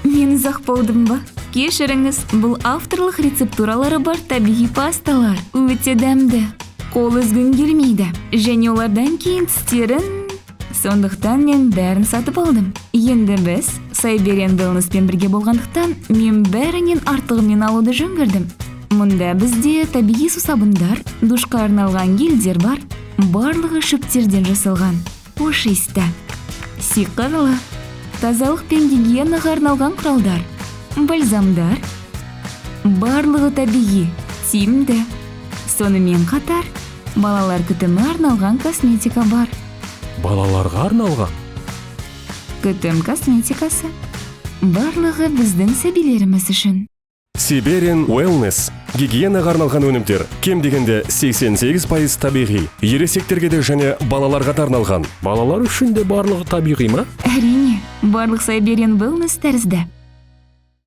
Мен ұзақ болдым ба? Кешіріңіз, бұл авторлық рецептуралары бар табиғи пасталар. Өте дәмді. Қол үзгің келмейді. Және олардан кейін тістерін... Сондықтан мен бәрін сатып алдым. Енді біз Сайбериан Wellnesспен бірге болғандықтан, мен бәрінен артығымен алуды жөн көрдім. Мұнда бізде табиғи сусабындар, душқа арналған гельдер бар. Барлығы шөптерден жасалған. Пушисті, сиқырлы, тазалық пен гигиенаға арналған құралдар, бальзамдар. Барлығы табиғи, тиімді. Сонымен қатар, балалар күтімі арналған косметика бар. Балаларға арналған? Күтім косметикасы. Барлығы біздің сәбилеріміз үшін. Сайбериан Wellness. Гигиенаға арналған өнімдер. Кем дегенде 88% табиғи. Ересектерге де және балаларға да арналған. Балалар үшін де барлығы табиғи ма? Әрине, барлық Сайбериан Wellness тәрізді.